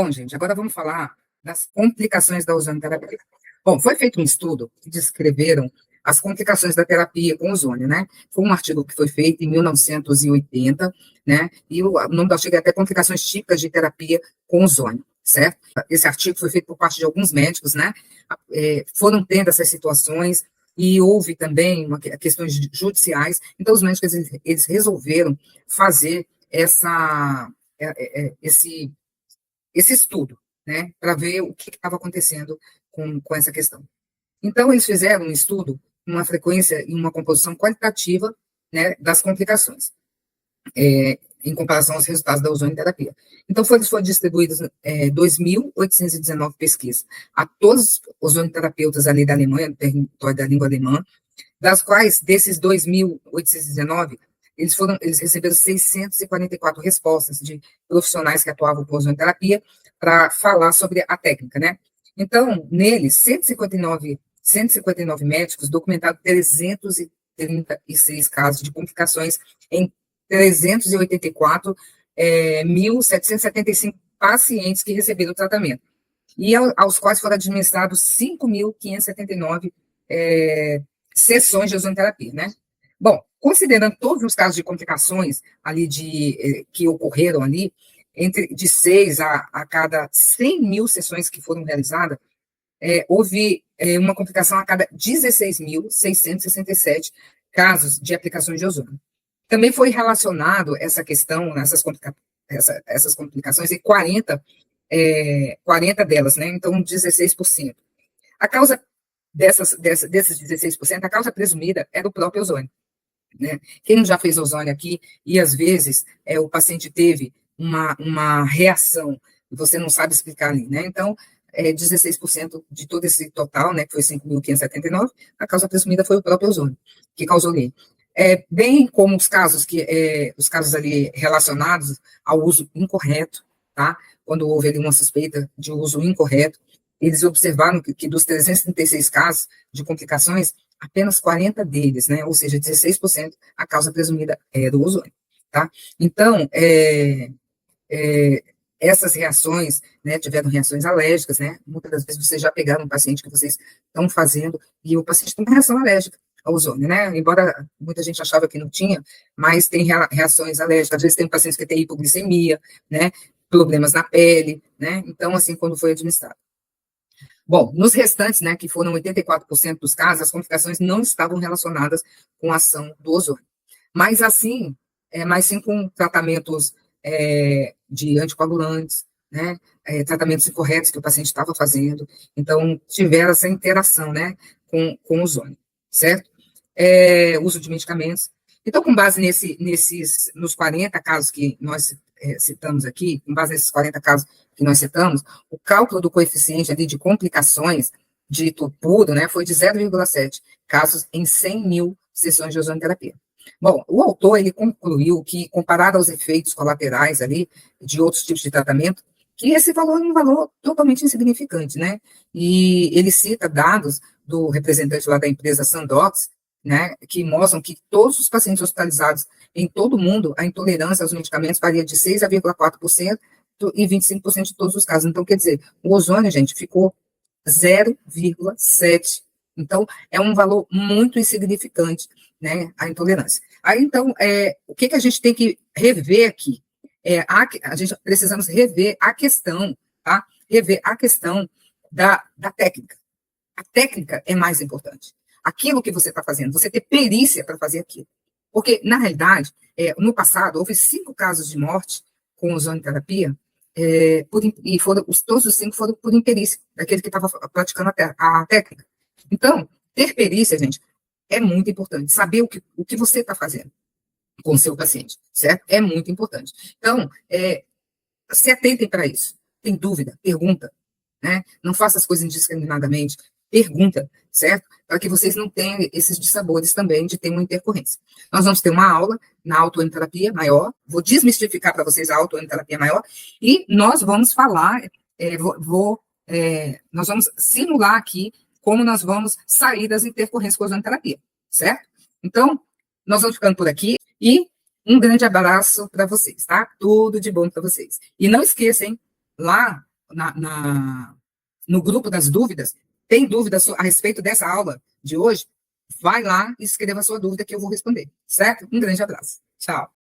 Bom, gente, agora vamos falar das complicações da ozonoterapia. Bom, foi feito um estudo que descreveram as complicações da terapia com ozônio, né? Foi um artigo que foi feito em 1980, né? E o nome do artigo é até complicações típicas de terapia com ozônio, certo? Esse artigo foi feito por parte de alguns médicos, né? Foram tendo essas situações e houve também questões judiciais. Então, os médicos, eles resolveram fazer esse estudo, né, para ver o que estava acontecendo com essa questão. Então, eles fizeram um estudo, uma frequência e uma composição qualitativa, né, das complicações, em comparação aos resultados da ozonoterapia. Então, foram distribuídas 2.819 pesquisas a todos os ozonoterapeutas ali da Alemanha, do território da língua alemã, das quais, desses 2.819, eles receberam 644 respostas de profissionais que atuavam com ozonoterapia para falar sobre a técnica, né? Então, neles, 159 médicos documentaram 336 casos de complicações em 384.775 pacientes que receberam o tratamento, e aos quais foram administrados 5.579 sessões de ozonoterapia, né? Bom, considerando todos os casos de complicações ali que ocorreram ali, de 6 a cada 100 mil sessões que foram realizadas, houve uma complicação a cada 16.667 casos de aplicações de ozônio. Também foi relacionado essa questão, essas complicações, em 40 delas, né? Então, 16%. A causa desses 16%, a causa presumida era o próprio ozônio, né? Quem já fez ozônio aqui, e às vezes o paciente teve uma reação, e você não sabe explicar ali, né? Então, 16% de todo esse total, né, que foi 5.579, a causa presumida foi o próprio ozônio, que causou ele. Bem como os casos ali relacionados ao uso incorreto, tá? Quando houve ali uma suspeita de uso incorreto, eles observaram que dos 336 casos de complicações, apenas 40 deles, né, ou seja, 16%, a causa presumida era o ozônio, tá? Então, essas reações, né, tiveram reações alérgicas, né, muitas das vezes vocês já pegaram um paciente que vocês estão fazendo, e o paciente tem uma reação alérgica ao ozônio, né, embora muita gente achava que não tinha, mas tem reações alérgicas, às vezes tem pacientes que têm hipoglicemia, né, problemas na pele, né, então, assim, quando foi administrado. Bom, nos restantes, né, que foram 84% dos casos, as complicações não estavam relacionadas com a ação do ozônio. Mas sim com tratamentos de anticoagulantes, né, tratamentos incorretos que o paciente estava fazendo. Então, tiveram essa interação, né, com o ozônio, certo? Uso de medicamentos. Então, com base nos 40 casos que nós citamos aqui, com base nesses 40 casos que nós citamos, o cálculo do coeficiente ali de complicações dito puro, né, foi de 0,7 casos em 100 mil sessões de ozonoterapia. Bom, o autor, ele concluiu que, comparado aos efeitos colaterais ali de outros tipos de tratamento, que esse valor é um valor totalmente insignificante, né, e ele cita dados do representante lá da empresa Sandox, né, que mostram que todos os pacientes hospitalizados em todo o mundo, a intolerância aos medicamentos varia de 6,4% e 25% de todos os casos. Então, quer dizer, o ozônio, gente, ficou 0,7. Então, é um valor muito insignificante, né, a intolerância. Aí, então, o que a gente tem que rever aqui? A gente precisamos rever a questão, tá? Rever a questão da técnica. A técnica é mais importante. Aquilo que você está fazendo, você ter perícia para fazer aquilo. Porque, na realidade, no passado, houve 5 casos de morte com ozonoterapia, todos os 5 foram por imperícia, daquele que estava praticando a técnica. Então, ter perícia, gente, é muito importante. Saber o que você está fazendo com o seu paciente, certo? É muito importante. Então, se atentem para isso. Tem dúvida, pergunta, né? Não faça as coisas indiscriminadamente. Pergunta, certo? Para que vocês não tenham esses dissabores também de ter uma intercorrência. Nós vamos ter uma aula na autoanoterapia maior, vou desmistificar para vocês a autoanoterapia maior, e nós vamos falar, nós vamos simular aqui como nós vamos sair das intercorrências com a ozonoterapia, certo? Então, nós vamos ficando por aqui, e um grande abraço para vocês, tá? Tudo de bom para vocês. E não esqueçam, lá no grupo das dúvidas, tem dúvidas a respeito dessa aula de hoje? Vai lá e escreva a sua dúvida que eu vou responder, certo? Um grande abraço. Tchau.